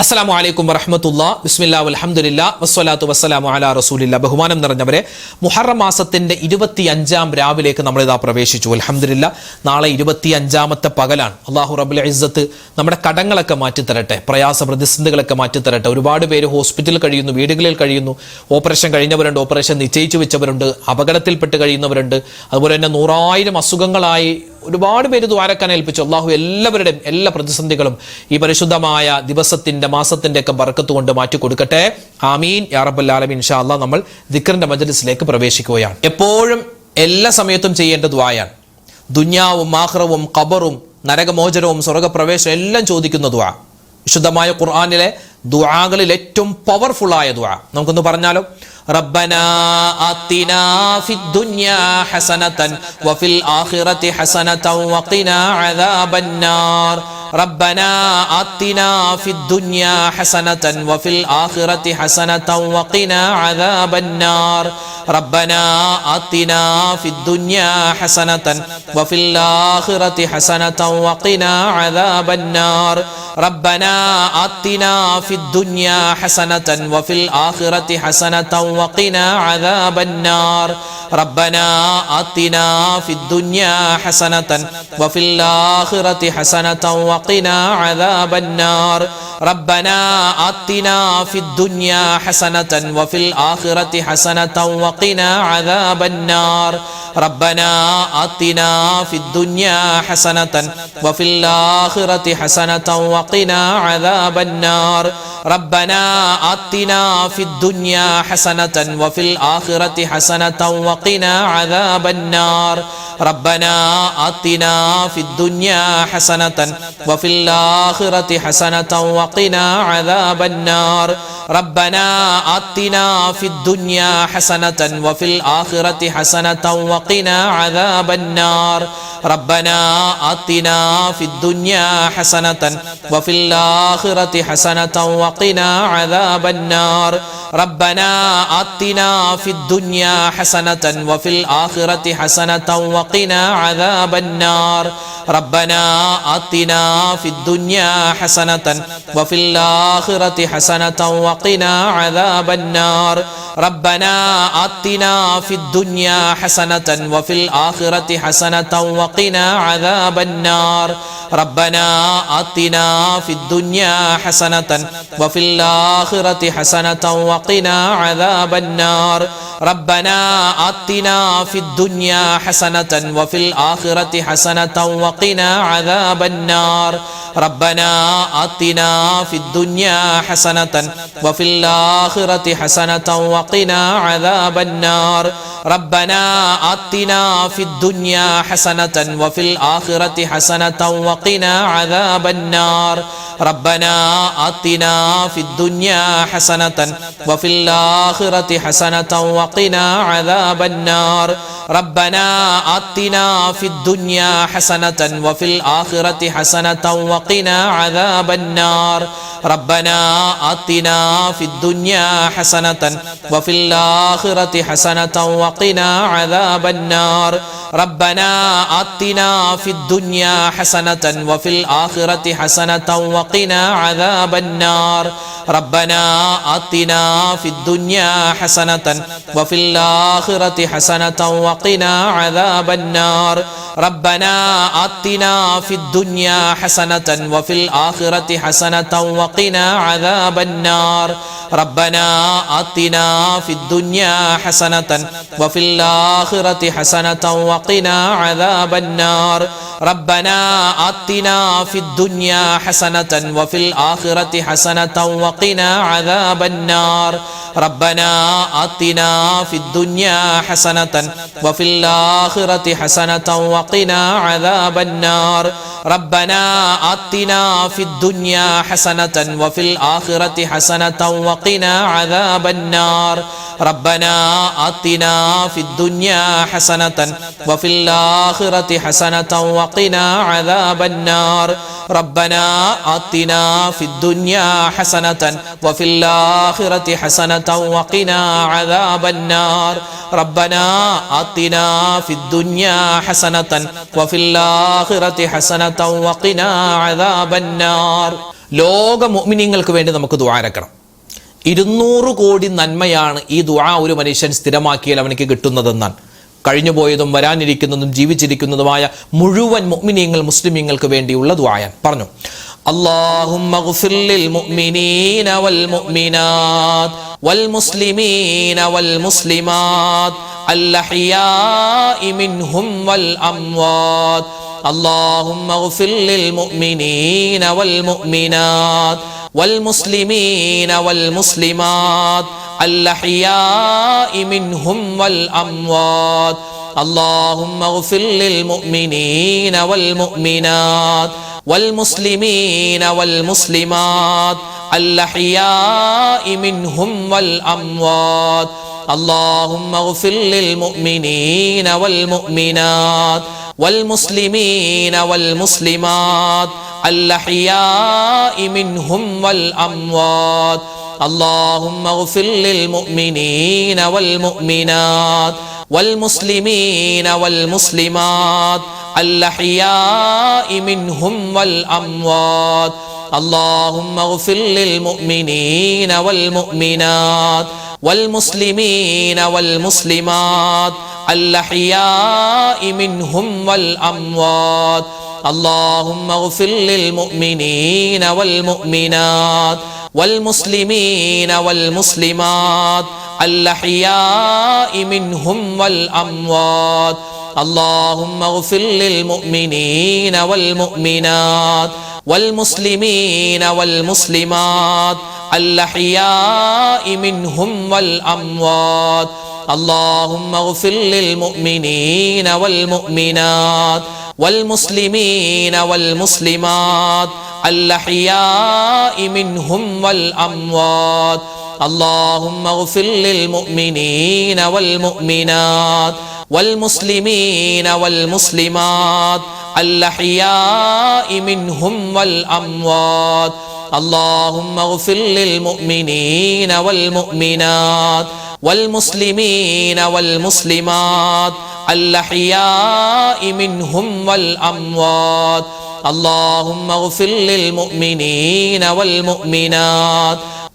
അസ്സലാമു അലൈക്കും വറഹ്മത്തുള്ളാഹി ബിസ്മില്ലാഹി വൽഹംദുലില്ലാഹി വസ്സലാത്തു വസ്സലാമു അലാ റസൂലില്ലാഹ്. ബഹുമാനം നിറഞ്ഞവരെ, മുഹറം മാസത്തിന്റെ 25-ാം രാവിലേക്ക് നമ്മളിതാ പ്രവേശിച്ചു. അൽഹംദുലില്ലാഹ്, നാളെ 25-ാമത്തെ പകലാണ്. അല്ലാഹു റബ്ബുൽ ഇസ്സത്ത് നമ്മുടെ കടങ്ങളൊക്കെ മാറ്റിത്തരട്ടെ, പ്രയാസ പ്രതിസന്ധികളൊക്കെ മാറ്റിത്തരട്ടെ. ഒരുപാട് പേര് ഹോസ്പിറ്റലിൽ കഴിയുന്നു, വീടുകളിൽ കഴിയുന്നു, ഓപ്പറേഷൻ കഴിഞ്ഞവരുണ്ട്, ഓപ്പറേഷൻ നിശ്ചയിച്ചു വെച്ചവരുണ്ട്, അപകടത്തിൽപ്പെട്ട് കഴിയുന്നവരുണ്ട്. അതുപോലെ തന്നെ 100,000 അസുഖങ്ങളായി ഒരുപാട് പേര് ദ്വാരക്കാൻ ഏൽപ്പിച്ചു. അള്ളാഹു എല്ലാവരുടെയും എല്ലാ പ്രതിസന്ധികളും ഈ പരിശുദ്ധമായ ദിവസത്തിന്റെ മാസത്തിന്റെ ഒക്കെ ബർക്കത്ത് കൊണ്ട് മാറ്റി കൊടുക്കട്ടെ. ആമീൻ യാ റബ്ബൽ ആലമീൻ. ഇൻഷാ അല്ലാഹ് നമ്മൾ ദിക്റിന്റെ മജ്ലിസിലേക്ക് പ്രവേശിക്കുകയാണ്. എപ്പോഴും എല്ലാ സമയത്തും ചെയ്യേണ്ട ദുആയാണ്. ദുനിയാവും ആഖിറവും ഖബറും നരകമോചനവും സ്വർഗ്ഗപ്രവേശനം എല്ലാം ചോദിക്കുന്ന ദുആ. വിശുദ്ധമായ ഖുർആനിലെ ദുആകളിൽ ഏറ്റവും പവർഫുൾ ആയ ദുആ നമുക്കൊന്ന് പറഞ്ഞാലോ. റബ്ബനാ ആതിനാ ഫിദ്ദുനിയാ ഹസനതൻ വഫിൽ ആഖിറതി ഹസനതൻ വഖിനാ അദാബന്നാർ. ربنا آتنا في الدنيا حسنة وفي الآخرة حسنة وقنا عذاب النار. ربنا آتنا في الدنيا حسنة وفي الآخرة حسنة وقنا عذاب النار. ربنا آتنا في الدنيا حسنة وفي الآخرة حسنة وقنا عذاب النار. ربنا آتنا في الدنيا حسنة وفي الآخرة حسنة وقنا عذاب النار. ربنا آتنا في الدنيا حسنة وفي الآخرة حسنة وقنا عذاب النار. ربنا آتنا في الدنيا حسنة وفي الآخرة حسنة وقنا عذاب النار. ربنا آتنا في الدنيا حسنة وفي الآخرة حسنة وقنا عذاب النار. ربنا آتنا في الدنيا حسنة وفي الآخرة حسنة وقنا عذاب النار. ربنا آتنا في الدنيا حسنة وفي الآخرة حسنة وقنا عذاب النار. ربنا آتنا في الدنيا حسنة وفي الآخرة حسنة وقنا عذاب النار. ربنا آتنا في الدنيا حسنة وفي الآخرة حسنة وقنا عذاب النار. ربنا آتنا في الدنيا حسنة وفي الآخرة حسنة وقنا عذاب النار. ربنا آتنا في الدنيا حسنة وفي الآخرة حسنة وقنا عذاب النار. ربنا آتنا في الدنيا حسنة وفي الآخرة حسنة وقنا عذاب النار. ربنا آتنا في الدنيا حسنة وفي الآخرة حسنة وقنا عذاب النار. ربنا آتنا في الدنيا حسنة وفي الآخرة حسنة وقنا عذاب النار. ربنا آتنا في الدنيا حسنة وفي الآخرة حسنة وقنا عذاب النار. ربنا آتنا في الدنيا حسنة وفي الآخرة حسنة وقنا عذاب النار. ربنا آتنا في الدنيا حسنة وفي الآخرة حسنة وقنا عذاب النار. ربنا آتنا في الدنيا حسنة وفي الآخرة حسنة وقنا عذاب النار. ربنا آتنا في الدنيا حسنة وفي الآخرة حسنة وقنا عذاب النار. ربنا آتنا في الدنيا حسنة وفي الآخرة حسنة وقنا عذاب النار. ربنا آتنا في الدنيا حسنة وفي الآخرة حسنة وقنا عذاب النار. ربنا آتنا في الدنيا حسنة وفي الآخرة حسنة وقنا عذاب النار. ربنا آتنا في الدنيا حسنة وفي الآخرة حسنة وقنا عذاب النار. ربنا آتنا في الدنيا حسنة وفي الآخرة حسنة وقنا عذاب النار. ربنا آتنا في الدنيا حسنة وفي الآخرة حسنة وقنا عذاب النار. ربنا آتنا في الدنيا حسنة وفي الآخرة حسنة وقنا عذاب النار. ربنا آتنا في الدنيا حسنة وفي الآخرة حسنة وقنا عذاب النار. ربنا آتنا في الدنيا حسنة وفي الآخرة حسنة وقنا عذاب النار. ലോക മുഅ്മിനീങ്ങൾക്ക് വേണ്ടി നമുക്ക് ദുആ ഇറക്കണം. 200 കോടി നന്മയാണ് ഈ ദുആ ഒരു മനുഷ്യൻ സ്ഥിരമാക്കിയാൽ അവനക്ക് കിട്ടുന്നതെന്നാണ്. കഴിഞ്ഞുപോയതും വരാനിരിക്കുന്നതും ജീവിച്ചിരിക്കുന്നതുമായ മുഴുവൻ മുഅ്മിനീങ്ങൾ മുസ്ലിമീങ്ങൾക്ക് വേണ്ടിയുള്ള ദുആയാണ്. പറഞ്ഞു, اللهم اغفر للمؤمنين والمؤمنات والمسلمين والمسلمات الأحياء منهم والأموات. اللهم اغفر للمؤمنين والمؤمنات والمسلمين والمسلمات الأحياء منهم والأموات. اللهم اغفر للمؤمنين والمؤمنات والمسلمين والمسلمات الأحياء منهم والأموات. اللهم اغفر للمؤمنين والمؤمنات والمسلمين والمسلمات الأحياء منهم والأموات. اللهم اغفر للمؤمنين والمؤمنات والمسلمين والمسلمات الأحياء منهم والأموات. اللهم اغفر للمؤمنين والمؤمنات والمسلمين والمسلمات الأحياء منهم والأموات. اللهم اغفر للمؤمنين والمؤمنات والمسلمين والمسلمات الأحياء منهم والأموات. اللهم اغفر للمؤمنين والمؤمنات والمسلمين والمسلمات الأحياء منهم والأموات. اللهم اغفر للمؤمنين والمؤمنات والمسلمين والمسلمات الأحياء منهم والأموات. اللهم اغفر للمؤمنين والمؤمنات والمسلمين والمسلمات الأحياء منهم والأموات. اللهم اغفر للمؤمنين والمؤمنات والمسلمين والمسلمات الأحياء منهم والأموات. اللهم اغفر للمؤمنين والمؤمنات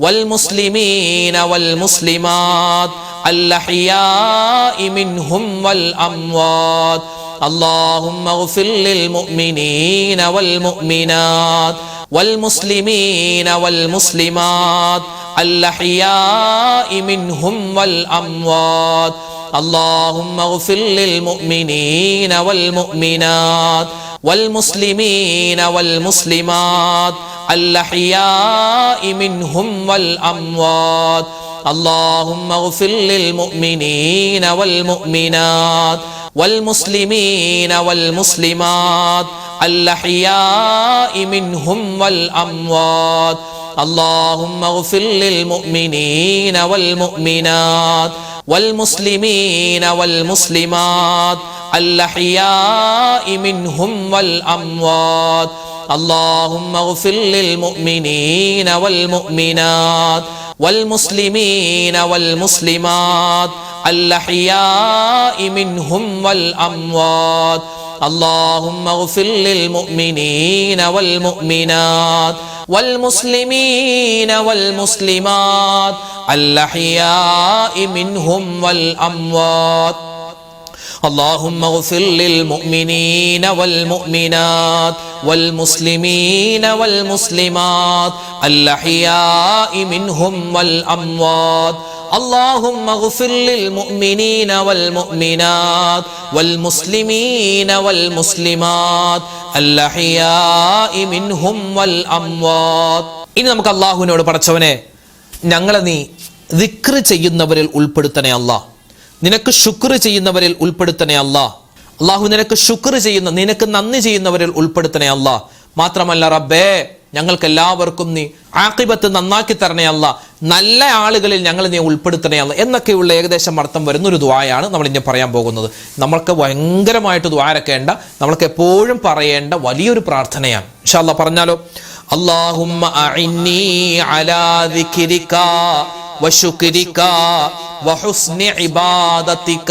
والمسلمين والمسلمات الأحياء منهم والأموات. اللهم اغفر للمؤمنين والمؤمنات والمسلمين والمسلمات الأحياء منهم والأموات. اللهم اغفر للمؤمنين والمؤمنات والمسلمين والمسلمات الأحياء منهم والأموات. اللهم اغفر للمؤمنين والمؤمنات والمسلمين والمسلمات الأحياء منهم والأموات. اللهم اغفر للمؤمنين والمؤمنات والمسلمين والمسلمات الأحياء منهم والأموات. اللهم اغفر للمؤمنين والمؤمنات والمسلمين والمسلمات الأحياء منهم والأموات. اللهم اغفر للمؤمنين والمؤمنات والمسلمين والمسلمات الأحياء منهم والأموات. اللهم اغفر للمؤمنين والمؤمنات والمسلمين والمسلمات الأحياء منهم والأموات. اللهم اغفر للمؤمنين والمؤمنات والمسلمين والمسلمات الأحياء منهم والأموات. ഇനി നമുക്ക് അല്ലാഹുവിനോട് പടച്ചവനെ ഞങ്ങളെ നീ ദിക്ർ ചെയ്യുന്നവരിൽ ഉൾപ്പെടുത്തണേ അല്ലാഹ്, നിനക്ക് ശുക്ർ ചെയ്യുന്നവരിൽ ഉൾപ്പെടുത്തണേ അല്ലാഹ്. അല്ലാഹു നിനക്ക് ശുക്ർ ചെയ്യുന്ന, നിനക്ക് നന്ദി ചെയ്യുന്നവരിൽ ഉൾപ്പെടുത്തണേ അല്ലാഹ്. മാത്രമല്ല റബ്ബേ, ഞങ്ങൾക്ക് എല്ലാവർക്കും നീ ആഖിബത്ത് നന്നാക്കി തരണേ അല്ലാഹ്, നല്ല ആളുകളിൽ ഞങ്ങൾ നീ ഉൾപ്പെടുത്തണേ അല്ലാഹ് എന്നൊക്കെയുള്ള ഏകദേശം അർത്ഥം വരുന്ന ഒരു ദുആയാണ് നമ്മൾ ഇനി പറയാൻ പോകുന്നത്. നമ്മൾക്ക് ഭയങ്കരമായിട്ട് ദുആരക്കേണ്ട, നമ്മൾക്ക് എപ്പോഴും പറയേണ്ട വലിയൊരു പ്രാർത്ഥനയാണ്. ഇൻഷാ അല്ലാഹ് പറഞ്ഞാലോ? അല്ലാഹുമ്മ അഇന്നി അലാ ദിക്രിക വശുക്രിക വഹുസ്നി ഇബാദതിക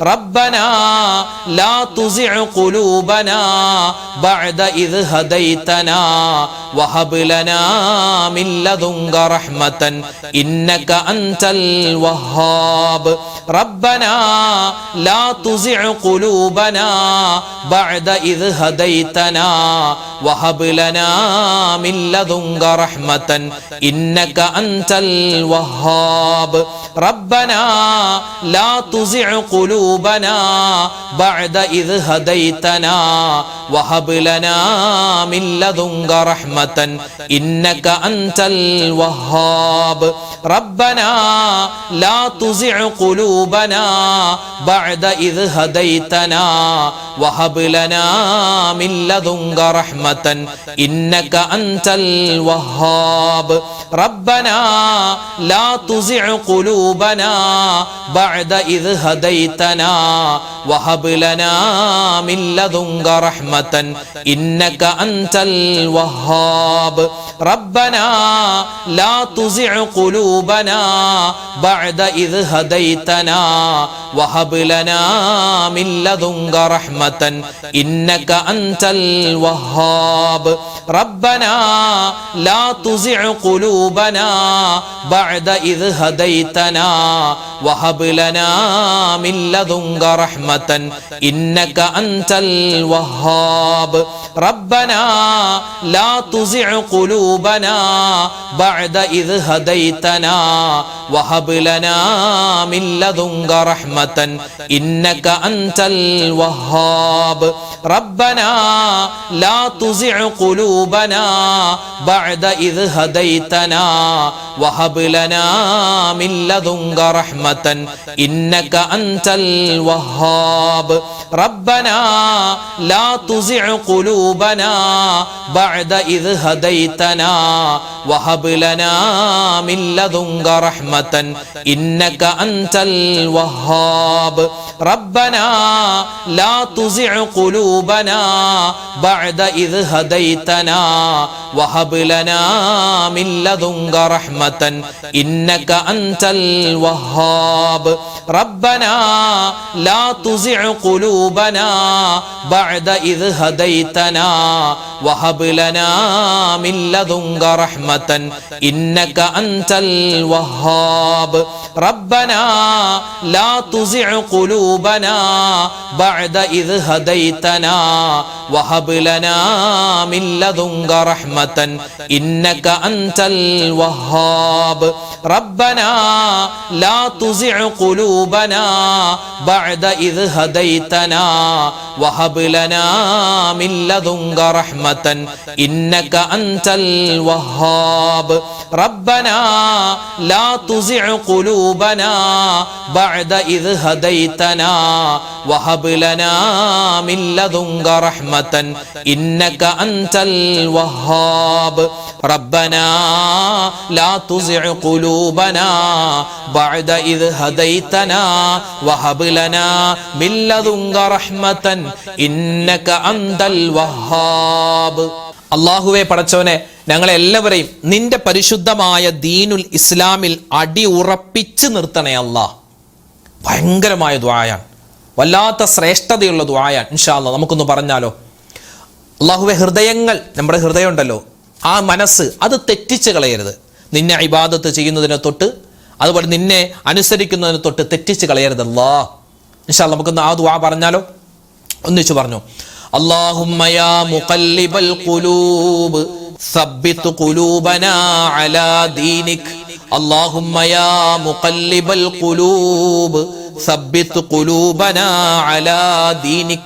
ربنا لا تزغ قلوبنا بعد إذ هديتنا وهب لنا من لدنك رحمة إنك أنت الوهاب ربنا لا تزغ قلوبنا بعد إذ هديتنا وهب لنا من لدنك رحمة إنك أنت الوهاب ربنا لا تزغ قلوبنا بعد إذ هديتنا وهب لنا من لدنك رحمة إنك أنت الوهاب ربنا لا تزغ قلوبنا بعد إذ هديتنا وهب لنا من لدنك رحمة إنك أنت الوهاب ربنا لا تزغ قلوبنا بعد إذ هديتنا وهب لنا من لدنك رحمة إنك أنت الوهاب ربنا لا تزغ قلوبنا بعد إذ هديتنا وهب لنا من لدنك رحمة إنك أنت الوهاب ربنا لا تزغ قلوبنا بعد إذ هديتنا وهب لنا من لدنك رحمة إنك أنت الوهاب ربنا لا تزغ قلوبنا بعد إذ هديتنا وهب لنا من لدنك رحمة إنك أنت الوهاب ربنا لا تزغ قلوبنا بعد إذ هديتنا وهب لنا من لدنك رحمة إنك أنت الوهاب ربنا لا تزغ قلوبنا بعد إذ هديتنا وهب لنا من لدنك رحمة إنك أنت الوهاب ربنا لا تزغ قلوبنا بعد إذ هديتنا وهب لنا من لدنك رحمة إنك أنت الوهاب ربنا لا تزغ قلوبنا بعد إذ هديتنا وهب لنا من لدنك رحمة إنك أنت الوهاب ربنا لا تزغ قلوبنا بعد إذ هديتنا وهب لنا من لدنك رحمة إنك أنت الوهاب ربنا لا تزغ قلوبنا بعد إذ هديتنا وهب لنا من لدنك رحمة إنك أنت الوهاب ربنا لا تزغ قلوبنا بعد إذ هديتنا وهب لنا من لدنك رحمة إنك أنت الوهاب ربنا لا تزغ قلوبنا بعد إذ هديتنا وهب لنا من لدنك رحمة إنك أنت الوهاب അള്ളാഹുവെ പടച്ചവനെ, ഞങ്ങളെല്ലാവരെയും നിന്റെ പരിശുദ്ധമായ ദീനുൽ ഇസ്ലാമിൽ അടിയുറപ്പിച്ച് നിർത്തണേ അല്ലാഹ്. ഭയങ്കരമായ ദുആയാണ്, വല്ലാത്ത ശ്രേഷ്ഠതയുള്ള ദുആയാണ്. ഇൻഷാ അല്ലാഹ് നമുക്കൊന്ന് പറഞ്ഞാലോ. അള്ളാഹുവെ, ഹൃദയങ്ങൾ, നമ്മുടെ ഹൃദയം ഉണ്ടല്ലോ, ആ മനസ്സ്, അത് തെറ്റിച്ച് കളയരുത്. നിന്നെ ഇബാദത്ത് ചെയ്യുന്നതിനെ തൊട്ട്, അതുപോലെ നിന്നെ അനുസരിക്കുന്നതിനെ തൊട്ട് തെറ്റിച്ച് കളയരുത് അല്ലാഹ്. ഇൻഷാ അല്ലാഹ് നമുക്കൊന്ന് ആ ദുആ പറഞ്ഞാലോ. ഒന്നിച്ചു പറഞ്ഞു. اللهم يا مقلب القلوب ثبت قلوبنا على دينك. اللهم يا مقلب القلوب ثبت قلوبنا على دينك.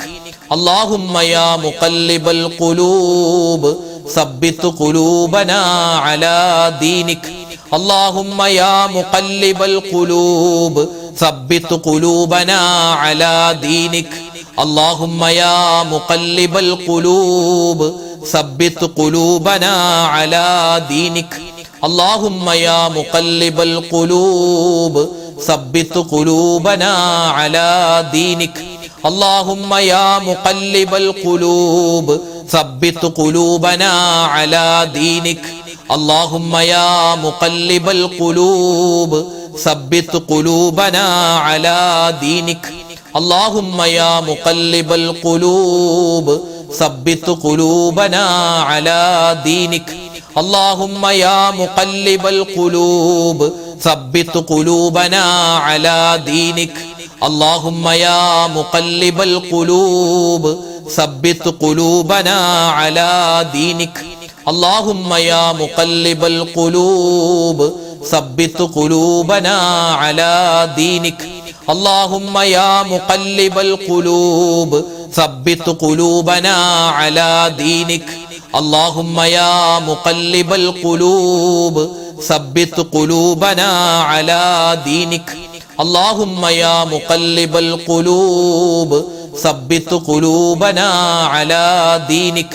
اللهم يا مقلب القلوب ثبت قلوبنا على دينك. اللهم يا مقلب القلوب ثبت قلوبنا على دينك. اللهم يا مقلب القلوب ثبت قلوبنا على دينك. اللهم يا مقلب القلوب ثبت قلوبنا على دينك. اللهم يا مقلب القلوب ثبت قلوبنا على دينك. اللهم يا مقلب القلوب ثبت قلوبنا على دينك. اللهم يا مقلب القلوب ثبت قلوبنا على دينك اللهم يا مقلب القلوب ثبت قلوبنا على دينك اللهم يا مقلب القلوب ثبت قلوبنا على دينك اللهم يا مقلب القلوب ثبت قلوبنا على دينك اللهم يا مقلب القلوب ثبت قلوبنا على دينك اللهم يا مقلب القلوب ثبت قلوبنا على دينك اللهم يا مقلب القلوب ثبت قلوبنا على دينك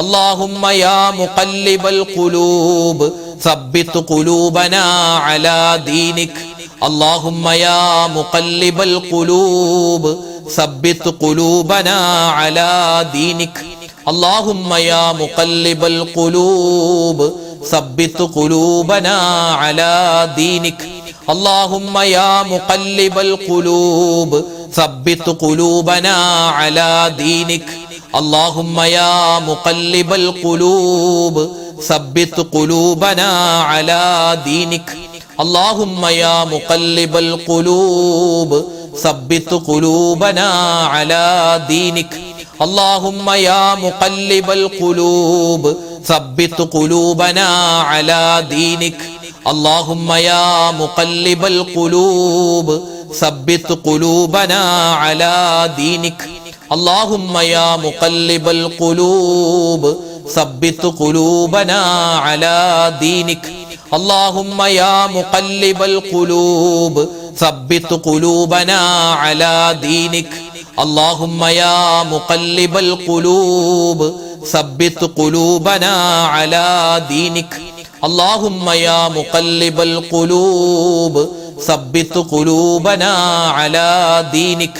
اللهم يا مقلب القلوب ثبت قلوبنا على دينك اللهم يا مقلب القلوب ثبت قلوبنا على دينك اللهم يا مقلب القلوب ثبت قلوبنا على دينك اللهم يا مقلب القلوب ثبت قلوبنا على دينك اللهم يا مقلب القلوب ثبت قلوبنا على دينك اللهم يا مقلب القلوب ثبت قلوبنا على دينك اللهم يا مقلب القلوب ثبت قلوبنا على دينك اللهم يا مقلب القلوب ثبت قلوبنا على دينك اللهم يا مقلب القلوب ثبت قلوبنا على دينك اللهم يا مقلب القلوب ثبت قلوبنا على دينك اللهم يا مقلب القلوب ثبت قلوبنا على دينك اللهم يا مقلب القلوب ثبت قلوبنا على دينك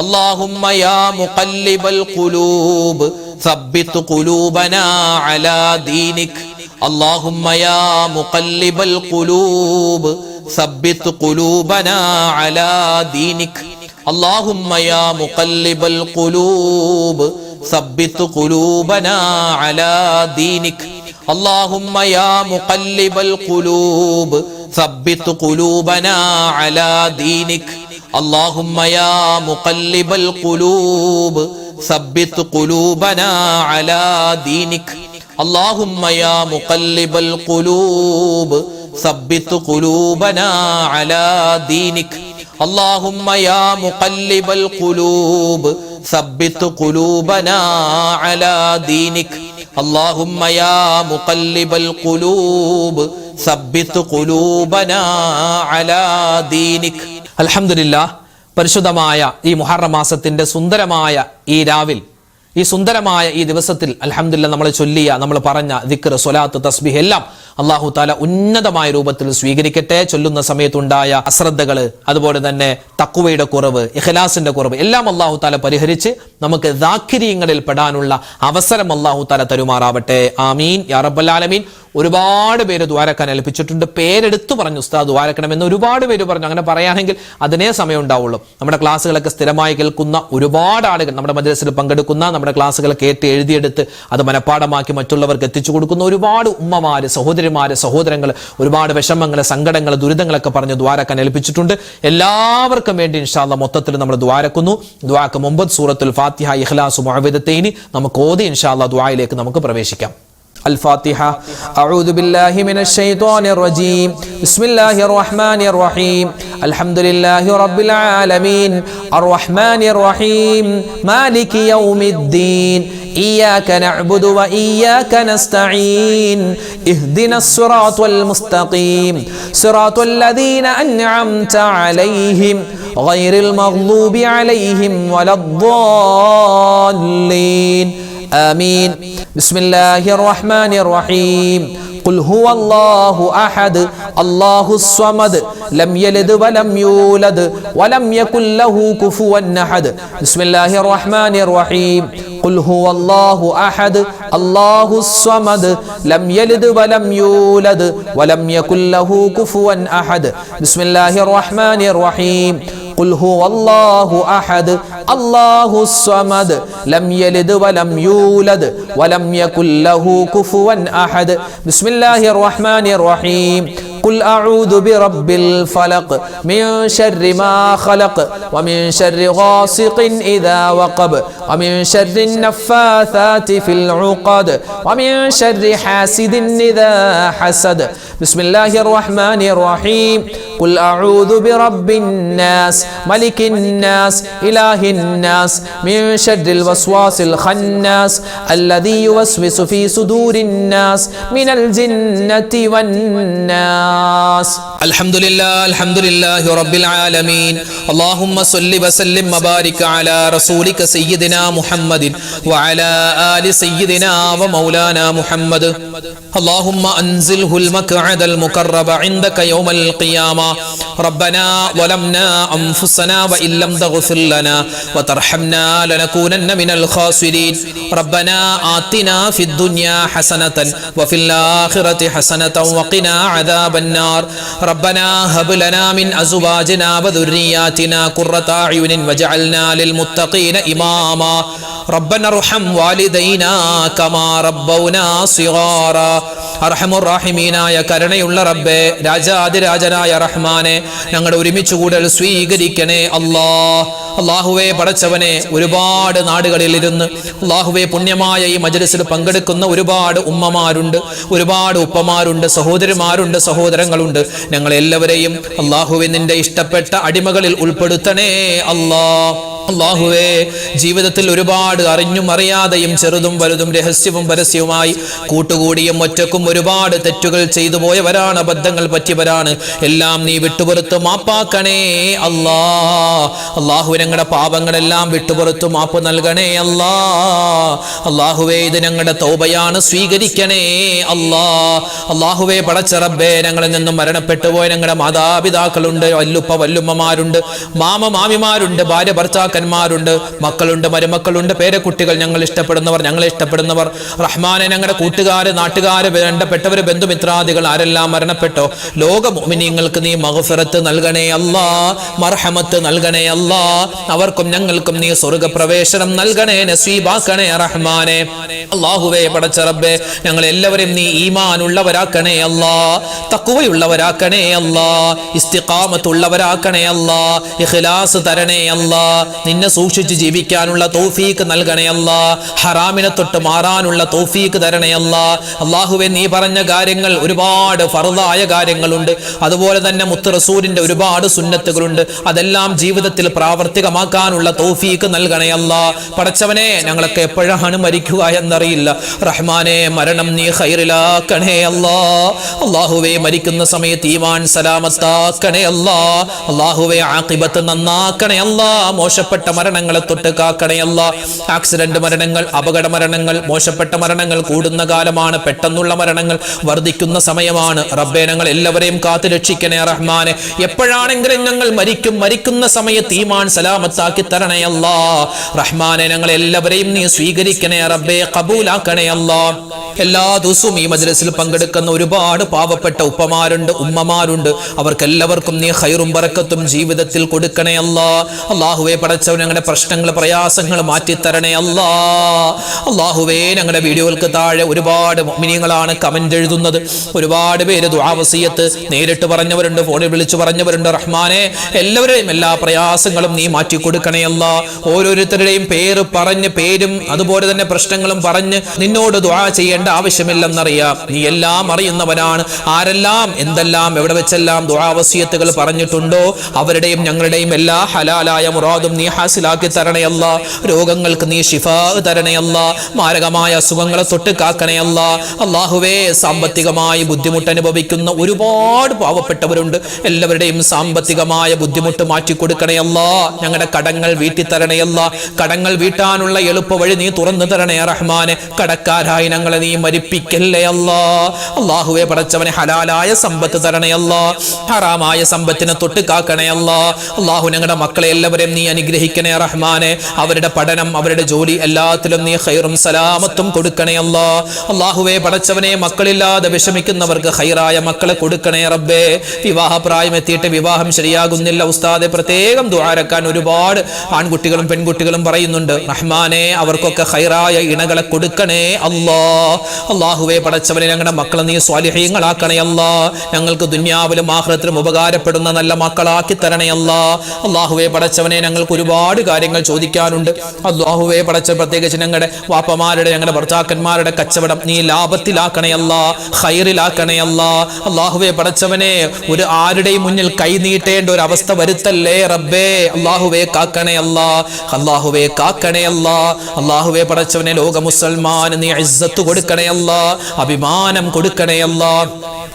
اللهم يا مقلب القلوب ثبت قلوبنا على دينك اللهم يا مقلب القلوب ثبت قلوبنا على دينك اللهم يا مقلب القلوب ثبت قلوبنا على دينك اللهم يا مقلب القلوب ثبت قلوبنا على دينك اللهم يا مقلب القلوب ثبت قلوبنا على دينك اللهم يا مقلب القلوب ثبت قلوبنا على دينك اللهم يا مقلب القلوب ثبت قلوبنا على دينك اللهم يا مقلب القلوب ثبت قلوبنا على دينك അൽഹംദുലില്ലാ പരിശുദ്ധമായ ഈ മുഹറം മാസത്തിന്റെ സുന്ദരമായ ഈ രാവിൽ ഈ സുന്ദരമായ ഈ ദിവസത്തിൽ അൽഹംദുലില്ലാ നമ്മൾ ചൊല്ലിയ നമ്മൾ പറഞ്ഞ ദിക്ർ സ്വലാത്ത് തസ്ബീഹ് എല്ലാം അല്ലാഹു തആല ഉന്നതമായ രൂപത്തിൽ സ്വീകരിക്കട്ടെ. ചൊല്ലുന്ന സമയത്തുണ്ടായ അശ്രദ്ധകൾ, അതുപോലെ തന്നെ തഖ്വയുടെ കുറവ്, ഇഖ്ലാസിന്റെ കുറവ് എല്ലാം അല്ലാഹു തആല പരിഹരിച്ച് നമുക്ക് ദാക്കിരീങ്ങളിൽ പെടാനുള്ള അവസരം അല്ലാഹു തആല തരുമാറാവട്ടെ. ആമീൻ യാ റബ്ബൽ ആലമീൻ. ഒരുപാട് പേര് ദ്വാരക്കാൻ ഏൽപ്പിച്ചിട്ടുണ്ട്. പേരെടുത്തു പറഞ്ഞു ഉസ്താദ് ദ്വാരക്കണമെന്ന് ഒരുപാട് പേര് പറഞ്ഞു. അങ്ങനെ പറയുകയാണെങ്കിൽ അതിനേ സമയം ഉണ്ടാവുള്ളൂ. നമ്മുടെ ക്ലാസ്സുകളൊക്കെ സ്ഥിരമായി കേൾക്കുന്ന ഒരുപാട് ആളുകൾ, നമ്മുടെ മജ്‌ലിസിൽ പങ്കെടുക്കുന്ന, നമ്മുടെ ക്ലാസ്സുകൾ കേട്ട് എഴുതിയെടുത്ത് അത് മനഃപ്പാഠമാക്കി മറ്റുള്ളവർക്ക് എത്തിച്ചു കൊടുക്കുന്ന ഒരുപാട് ഉമ്മമാര്, സഹോദരിമാര്, സഹോദരങ്ങൾ ഒരുപാട് വിഷമങ്ങൾ, സങ്കടങ്ങൾ, ദുരിതങ്ങളൊക്കെ പറഞ്ഞ് ദ്വാരക്കാൻ ഏൽപ്പിച്ചിട്ടുണ്ട്. എല്ലാവർക്കും വേണ്ടി ഇൻഷാ അല്ലാഹ് മൊത്തത്തിൽ നമ്മൾ ദ്വാരക്കുന്നു. ദ്വാക്ക് മുമ്പ് സൂറത്തുൽ ഫാത്തിഹ, ഇഖ്ലാസ്, മുഅവ്വിദത്തൈനി നമുക്ക് ഓതി ഇൻഷാ അല്ലാഹ് ദ്വായിലേക്ക് നമുക്ക് പ്രവേശിക്കാം. الفاتحة. أعوذ بالله من الشيطان الرجيم. بسم الله الرحمن الرحيم. الحمد لله رب العالمين الرحمن الرحيم مالك يوم الدين إياك نعبد وإياك نستعين اهدنا الصراط المستقيم صراط الذين أنعمت عليهم غير المغضوب عليهم ولا الضالين آمين. بسم الله الرحمن الرحيم. قل هو الله أحد الله الصمد لم يلد ولم يولد ولم يكن له كفوا أحد. بسم الله الرحمن الرحيم. قل هو الله أحد الله الصمد لم يلد ولم يولد ولم يكن له كفوا أحد. بسم الله الرحمن الرحيم. ഖുൽ ഹുവല്ലാഹു അഹദ് അല്ലാഹുസ് സ്വമദ് ലം യലിദ് വലം യൂലദ് വലം യകുൽ ലഹു കുഫുവൻ അഹദ്. ബിസ്മില്ലാഹിർ റഹ്മാനിർ റഹീം. قل أعوذ برب الفلق من شر ما خلق ومن شر غاسق إذا وقب ومن شر النفاثات في العقد ومن شر حاسد إذا حسد. بسم الله الرحمن الرحيم. قل أعوذ برب الناس ملك الناس إله الناس من شر الوسواس الخناس الذي يوسوس في صدور الناس من الجنة والناس. الحمد لله رب العالمين. اللهم صل وسلم وبارك على رسولك سيدنا محمد وعلى آل سيدنا ومولانا محمد. اللهم أنزله المقعد المقرب عندك يوم القيامة. ربنا ظلمنا أنفسنا وإن لم تغفر لنا وترحمنا لنكونن من الخاسرين. ربنا آتنا في الدنيا حسنة وفي الآخرة حسنة وقنا عذاب النار. ربنا هب لنا من أزواجنا وذرياتنا قرة أعين واجعلنا للمتقين إماما. ربنا ارحم والدينا كما ربونا صغارا. അർഹമുർ റഹീമീനായ കരുണയുള്ള റബ്ബേ, രാജാതിരാജനായ റഹ്മാനെ, ഞങ്ങളുടെ ഒരുമിച്ച് കൂടൽ സ്വീകരിക്കണേ അല്ലാഹുവേ. പടച്ചവനെ, ഒരുപാട് നാടുകളിൽ ഇരുന്ന് അല്ലാഹുവേ പുണ്യമായ ഈ മജ്‌ലിസിൽ പങ്കെടുക്കുന്ന ഒരുപാട് ഉമ്മമാരുണ്ട്, ഒരുപാട് ഉപ്പമാരുണ്ട്, സഹോദരിമാരുണ്ട്, സഹോദരങ്ങളുണ്ട്. ഞങ്ങളെല്ലാവരെയും അല്ലാഹുവേ നിന്റെ ഇഷ്ടപ്പെട്ട അടിമകളിൽ ഉൾപ്പെടുത്തണേ അല്ലാഹുവേ. ജീവിതത്തിൽ ഒരുപാട് അറിഞ്ഞും അറിയാതെയും ചെറുതും വലുതും രഹസ്യവും പരസ്യവുമായി കൂട്ടുകൂടിയും ഒറ്റക്കും ഒരുപാട് തെറ്റുകൾ ചെയ്തു പോയവരാണ്, അബദ്ധങ്ങൾ പറ്റിയവരാണ്. എല്ലാം നീ വിട്ടുപുറത്ത് മാപ്പാക്കണേ അല്ലാഹു. ഞങ്ങളുടെ പാപങ്ങളെല്ലാം വിട്ടുപുറത്ത് മാപ്പ് നൽകണേ അല്ലാഹുവേ. ഇത് ഞങ്ങളുടെ തൗബയാണ്, സ്വീകരിക്കണേ അല്ലാഹുവേ. പടച്ച റബ്ബേ, ഞങ്ങളിൽ നിന്നും മരണപ്പെട്ടു പോയ ഞങ്ങളുടെ മാതാപിതാക്കളുണ്ട്, വല്ലുപ്പ വല്ലുമ്മമാരുണ്ട്, മാമിമാരുണ്ട്, ഭാര്യ ഭർത്താക്കന്മാരുണ്ട്, മക്കളുണ്ട്, മരുമക്കളുണ്ട്, പേരക്കുട്ടികൾ, ഞങ്ങൾ ഇഷ്ടപ്പെടുന്നവർ, ഞങ്ങളെ ഇഷ്ടപ്പെടുന്നവർ. റഹ്മാനെ, ഞങ്ങളുടെ കൂട്ടുകാര്, നാട്ടുകാര്, വേണ്ടപ്പെട്ടവര്, ബന്ധുമിത്രാദികൾ ആരെല്ലാം മരണപ്പെട്ടോ ലോക മുഅ്മിനീങ്ങൾക്ക് നീ മഗ്ഫിറത്ത് നൽകണേ മർഹമത്ത് നൽകണേ അവർക്കും ഞങ്ങൾക്കും നീ സ്വർഗ്ഗപ്രവേശനം നൽകണേ, നസീബാക്കണേ റഹ്മാനെ. അല്ലാഹുവേ, പടച്ച റബ്ബേ, ഞങ്ങൾ എല്ലാവരും നീ ഈമാനുള്ളവരാക്കണേ തഖ്വയുള്ളവരാക്കണേ ഇസ്തിഖാമത്തുള്ളവരാക്കണേ ഇഖ്ലാസ് തരണേ നിന്നെ സൂക്ഷിച്ച് ജീവിക്കാനുള്ള തൗഫീഖ് നൽകണേ ഹറാമിനെ തൊട്ട് മാറാനുള്ള തൗഫീഖ് തരണേ അല്ലാഹുവേ. നീ പറഞ്ഞ കാര്യങ്ങൾ ഒരുപാട് ഫർദായ കാര്യങ്ങളുണ്ട്, അതുപോലെ തന്നെ മുത്ത് റസൂലിന്റെ ഒരുപാട് സുന്നത്തുകളുണ്ട്. അതെല്ലാം ജീവിതത്തിൽ പ്രാവർത്തികമാക്കാനുള്ള തൗഫീഖ് നൽകണേ പടച്ചവനെ, ഞങ്ങളൊക്കെ എപ്പോഴാണ് മരിക്കുക എന്നറിയില്ല റഹ്മാനെ. മരണം നീ ഖൈറിലാക്കണേ അല്ലാഹുവേ. മരിക്കുന്ന സമയത്ത് ഈമാൻ സലാമത്താക്കണേ അല്ലാഹുവേ. ആഖിബത്ത് നന്നാക്കണേ മോശപ്പെട്ട മരണങ്ങളെ തൊട്ട് കാക്കണേ ആക്സിഡന്റ് മരണങ്ങൾ, അപകട മരണങ്ങൾ, മോശപ്പെട്ട മരണങ്ങൾ കൂടുന്ന കാലമാണ്, പെട്ടെന്നുള്ള മരണങ്ങൾ വർദ്ധിക്കുന്ന സമയമാണ്. റബ്ബേ, ഞങ്ങൾ എല്ലാവരെയും കാത്തു രക്ഷിക്കണേ റഹ്മാനെ. എപ്പോഴാണെങ്കിലും ഞങ്ങൾ മരിക്കുന്ന സമയത്ത് ഈമാൻ സലാമത്താക്കി തരണേ റഹ്മാനെ. ഞങ്ങൾ എല്ലാവരെയും നീ സ്വീകരിക്കണേ റബ്ബേ, ഖബൂലാക്കണേ എല്ലാ ദിവസവും ഈ മജ്‌ലിസിൽ പങ്കെടുക്കുന്ന ഒരുപാട് പാവപ്പെട്ട ഉപ്പമാരുണ്ട്, ഉമ്മമാരുണ്ട്. അവർക്കെല്ലാവർക്കും നീ ഖൈറും ബറക്കത്തും ജീവിതത്തിൽ കൊടുക്കണേ അല്ലാഹുവേ. പടച്ചവൻ, ഞങ്ങളുടെ പ്രശ്നങ്ങൾ, പ്രയാസങ്ങൾ മാറ്റിത്തരണേ അല്ലാഹുവേ. ഞങ്ങളുടെ വീഡിയോകൾക്ക് താഴെ ഒരുപാട് മുഅ്മിനീങ്ങളാണ് കമന്റ് എഴുതുന്നത്. ഒരുപാട് പേര് ദുആ വസിയത്ത് നേരിട്ട് പറഞ്ഞവരുണ്ട്, ഫോണിൽ വിളിച്ചു പറഞ്ഞവരുണ്ട്. റഹ്മാനെ, എല്ലാവരെയും എല്ലാ പ്രയാസങ്ങളും നീ മാറ്റി കൊടുക്കണേ ഓരോരുത്തരുടെയും പേരും അതുപോലെ തന്നെ പ്രശ്നങ്ങളും പറഞ്ഞ് നിന്നോട് ദുആ ചെയ്യേണ്ട ആവശ്യമില്ലെന്നറിയാം. നീ എല്ലാം അറിയുന്നവനാണ്. ആരെല്ലാം എന്തെല്ലാം എവിടെ വെച്ചെല്ലാം ദുആ വസിയത്തുകൾ പറഞ്ഞിട്ടുണ്ടോ അവരുടെയും ഞങ്ങളുടെയും എല്ലാ ഹലാലായ മുറാദും നീ ഹാസിലാക്കി തരണേ രോഗങ്ങൾക്ക് നീ ശിഫാ തരണേ മാരകമായ അസുഖങ്ങളെ തൊട്ട് കാക്കണേ അല്ലാഹുവേ. സാമ്പത്തികമായി ബുദ്ധിമുട്ട് അനുഭവിക്കുന്ന ഒരുപാട് പാവപ്പെട്ടവരുണ്ട്. എല്ലാവരുടെയും സാമ്പത്തികമായ ബുദ്ധിമുട്ട് മാറ്റിക്കൊടുക്കണേ ഞങ്ങളുടെ കടങ്ങൾ വീട്ടി തരണേ കടങ്ങൾ വീട്ടാനുള്ള എളുപ്പ വഴി നീ തുറന്നു തരണേ റഹ്മാനെ. കടക്കാരായി ഞങ്ങളെ നീ നീ മരിപ്പിക്കല്ലേ അല്ലാ. അല്ലാഹുവേ പടച്ചവനെ ഹലാലായ സമ്പത്ത് തരണേ അല്ലാ, ഹറാമായ സമ്പത്തിനെ തൊട്ട് കാക്കണേ അല്ലാ. അല്ലാഹു ഞങ്ങളുടെ മക്കളെ എല്ലാവരെയും നീ അനുഗ്രഹിക്കണേ റഹ്മാനെ. അവരുടെ പഠനം, അവരുടെ ജോലി എല്ലാത്തിലും നീ ഖൈറും സലാമത്തും കൊടുക്കണേ അല്ലാ. അല്ലാഹുവേ പടച്ചവനെ മക്കളില്ലാതെ വിഷമിക്കുന്നവർക്ക് ഖൈറായ മക്കളെ കൊടുക്കണേ റബ്ബേ. വിവാഹപ്രായം എത്തിയിട്ട് വിവാഹം ശരിയാകുന്നില്ല ഉസ്താദെ, പ്രത്യേകം ദുആരക്കാൻ ഒരുപാട് ആൺകുട്ടികളും പെൺകുട്ടികളും പറയുന്നുണ്ട്. റഹ്മാനെ അവർക്കൊക്കെ ഖൈറായ ഇണകളെ കൊടുക്കണേ അല്ലാ. അല്ലാഹുവേ പടച്ചവനെ ഞങ്ങളുടെ മക്കളെ നീ സ്വാലിഹീങ്ങളാക്കണേ അല്ലാ. ഞങ്ങൾക്ക് ദുനിയാവിലും ആഖിറത്തിലും ഉപകാരപ്പെടുന്ന നല്ല മക്കളാക്കി തരണേ അല്ലാ. അല്ലാഹുവേ പടച്ചവനെ ഞങ്ങൾക്ക് ഒരുപാട് കാര്യങ്ങൾ ചോദിക്കാനുണ്ട്. അല്ലാഹുവേ പടച്ച പ്രത്യേകിച്ച് ഞങ്ങളുടെ വാപ്പമാരുടെ, ഞങ്ങളുടെ ഭർത്താക്കന്മാരുടെ കച്ചവടം നീ ലാഭത്തിലാക്കണേ അല്ലാ, ഖൈറിലാക്കണേ അല്ലാ. അല്ലാഹുവേ പടച്ചവനെ ഒരു ആരുടെയും മുന്നിൽ കൈ നീട്ടേണ്ട ഒരു അവസ്ഥ വരുത്തല്ലേ റബ്ബേ. അല്ലാഹുവേ കാക്കണേ അല്ലാ, അല്ലാഹുവേ കാക്കണേ അല്ലാ. അല്ലാഹുവേ പടച്ചവനെ ലോക മുസൽമാൻ നീ ഇസ്സത്ത് കൊടുക്കണേ അല്ലാ, അഭിമാനം കൊടുക്കണേ അല്ലാ.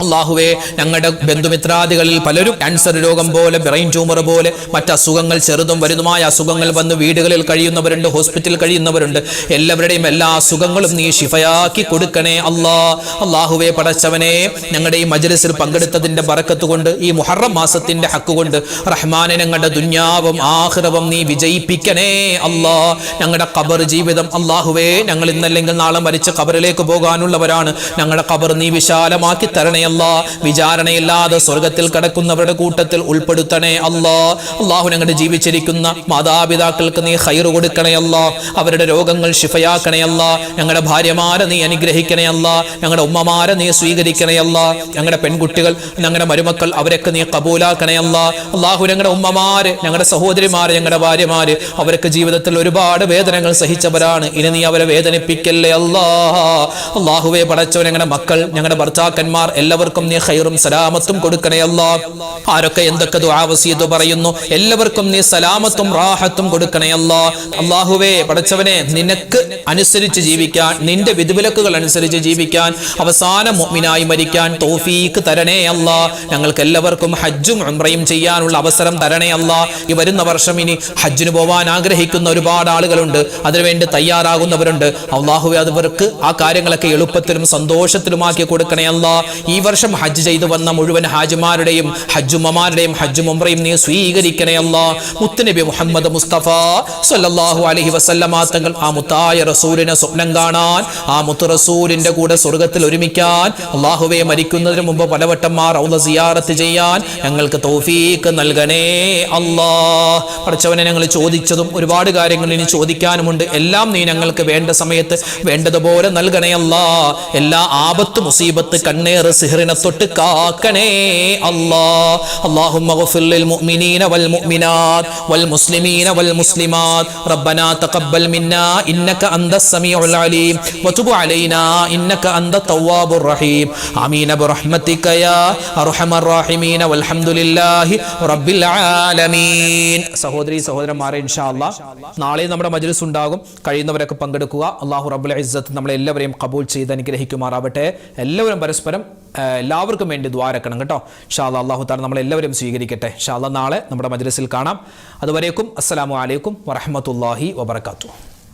അല്ലാഹുവേ ഞങ്ങളുടെ ബന്ധുമിത്രാദികളിൽ പലരും ക്യാൻസർ രോഗം പോലെ, ബ്രെയിൻ ട്യൂമർ പോലെ മറ്റ് അസുഖങ്ങൾ, ചെറുതും വലുതുമായ അസുഖങ്ങൾ വന്ന് വീടുകളിൽ കഴിയുന്നവരുണ്ട്, ഹോസ്പിറ്റലിൽ കഴിയുന്നവരുണ്ട്. എല്ലാവരുടെയും എല്ലാ അസുഖങ്ങളും നീ ശിഫയാക്കി കൊടുക്കണേ അല്ലാ. അല്ലാഹുവേ പടച്ചവനെ ഞങ്ങളുടെ ഈ മജ്‌ലിസിൽ പങ്കെടുത്തതിന്റെ ബറക്കത്ത് കൊണ്ട്, ഈ മുഹറം മാസത്തിന്റെ ഹക്ക് കൊണ്ട് റഹ്മാനെ ഞങ്ങളുടെ ദുനിയാവും ആഖിറവും നീ വിജയിപ്പിക്കണേ അല്ലാ. ഞങ്ങളുടെ ഖബർ ജീവിതം അല്ലാഹുവേ, ഞങ്ങൾ ഇന്നല്ലെങ്കിൽ നാളെ മരിച്ച് ഖബറിലേക്ക് പോകാനുള്ളവരാണ്. ഞങ്ങളുടെ ഖബർ നീ വിശാലമാക്കി തരണേ അല്ലാ. വിചാരണയില്ലാതെ സ്വർഗത്തിൽ കടക്കുന്നവരുടെ കൂട്ടത്തിൽ ഉൾപ്പെടുത്തണേ അല്ലാ. അല്ലാഹു ഞങ്ങളുടെ ജീവിച്ചിരിക്കുന്ന മാതാപിതാക്കൾക്ക് നീ ഖൈർ കൊടുക്കണേ അല്ലാ. അവരുടെ രോഗങ്ങൾ ശിഫയാക്കണേ അല്ലാ. ഞങ്ങളുടെ ഭാര്യമാരെ നീ അനുഗ്രഹിക്കണേ അല്ലാ. ഞങ്ങളുടെ ഉമ്മമാരെ നീ സ്വീകരിക്കണേ അല്ലാ. ഞങ്ങളുടെ പെൺകുട്ടികൾ, ഞങ്ങളുടെ മരുമക്കൾ, അവരൊക്കെ നീ കബൂലാക്കണേ അല്ലാ. അല്ലാഹു ഞങ്ങളുടെ ഉമ്മമാര്, ഞങ്ങളുടെ സഹോദരിമാര്, ഞങ്ങളുടെ ഭാര്യമാര്, അവരൊക്കെ ജീവിതത്തിൽ ഒരുപാട് വേദനകൾ സഹിച്ചവരാണ്. ഇനി നീ അവരെ വേദനിപ്പിക്കല്ലേ അല്ലാ. അല്ലാഹുവേ പടച്ചവൻ ഞങ്ങളുടെ മക്കൾ, ഞങ്ങളുടെ ഭർത്താക്കന്മാർ എല്ലാവർക്കും നീ ഖൈറും സലാമത്തും കൊടുക്കണേ അല്ലാ. ആരൊക്കെ എന്തൊക്കെ ദുആ വസിയത്ത് പറയുന്നു എല്ലാവർക്കും നീ സലാമത്തും റാഹത്തും കൊടുക്കണേ അല്ലാ. അല്ലാഹുവേ പടച്ചവനെ നിനക്ക് അനുസരിച്ച് ജീവിക്കാൻ, നിന്റെ വിധിവിലക്കുകൾ അനുസരിച്ച് ജീവിക്കാൻ, അവസാന മുഅ്മിനായി മരിക്കാൻ തൗഫീഖ് തരണേ അല്ലാ. ഞങ്ങൾക്ക് എല്ലാവർക്കും ഹജ്ജും ഉംറയും ചെയ്യാനുള്ള അവസരം തരണേ അല്ലാ. ഈ വരുന്ന വർഷം ഇനി ഹജ്ജിന് പോവാൻ ആഗ്രഹിക്കുന്ന ഒരുപാട് ആളുകളുണ്ട്, അതിനുവേണ്ടി തയ്യാറാകുന്നവരുണ്ട്. അല്ലാഹുവേ അവർക്ക് ആ കാര്യങ്ങളൊക്കെ എളുപ്പത്തിലും സന്തോഷത്തിലുമാക്കി കൊടുക്കണേ അല്ലാ. ഈ വർഷം ഹജ്ജ് ചെയ്തു വന്ന മുഴുവൻ ഹാജിമാരുടെയും ഹജ്ജുമ്മമാരുടെയും ഹജ്ജും ഉംറയും നീ സ്വീകരിക്കണേ അല്ലാ. മുത്തുനബി മുഹമ്മദ് മുസ്തഫ സല്ലല്ലാഹു അലൈഹി വസല്ലമ തങ്ങൾ ആ മുത്തായ റസൂലിനെ സ്വപ്നം കാണാൻ, ആ മുത്തു റസൂലിന്റെ കൂടെ സ്വർഗ്ഗത്തിൽ ഒരുമിക്കാൻ, അല്ലാഹുവേ മരിക്കുന്നതിന് മുമ്പ് പലവട്ടം റൗള സിയാറത്ത് ചെയ്യാൻ ഞങ്ങൾക്ക് തൗഫീഖ് നൽകണേ അല്ലാ. പടച്ചവനെ ഞങ്ങൾ ചോദിച്ചതും ഒരുപാട് കാര്യങ്ങൾ ഇനി ചോദിക്കാനുമുണ്ട്. എല്ലാം നീ ഞങ്ങൾക്ക് വേണ്ട സമയത്ത് വേണ്ടതുപോലെ നൽകണേ അല്ലാ. എല്ലാ ആപത്ത്, മുസീബത്ത്, കണ്ണേറ്, സിഹ്റിനെ തൊട്ട് കാക്കണേ അല്ലാ. اللهم اغفر للمؤمنين والمؤمنات والمسلمين والمسلمات ربنا تقبل منا إنك أنت السميع العليم وتب علينا إنك أنت التواب الرحيم آمين برحمتك يا أرحم الراحمين والحمد لله رب العالمين. സഹോദരി സഹോദരന്മാരെ, ഇൻഷാ അല്ലാഹ് നാളെ നമ്മുടെ മജ്‌ലിസ് ഉണ്ടാകും. കഴിയുന്നവരൊക്കെ പങ്കെടുക്കുക. അല്ലാഹു റബ്ബുൽ ഇസ്സത്ത് നമ്മളെല്ലാവരെയും ഖബൂൽ ചെയ്ത് അനുഗ്രഹിക്കുമാറാവട്ടെ. എല്ലാവരും പരസ്പരം എല്ലാവർക്കും വേണ്ടി ദ്വാരക്കണം കേട്ടോ. ഇൻഷാ അല്ലാഹ് അല്ലാഹു തആല നമ്മളെല്ലാവരും സ്വീകരിക്കട്ടെ. ഇൻഷാ അല്ലാഹ് നാളെ നമ്മുടെ മജ്‌ലിസിൽ കാണാം. അതുവരേക്കും അസ്സലാമു അലൈക്കും വറഹ്മത്തുള്ളാഹി വബറകാതുഹു.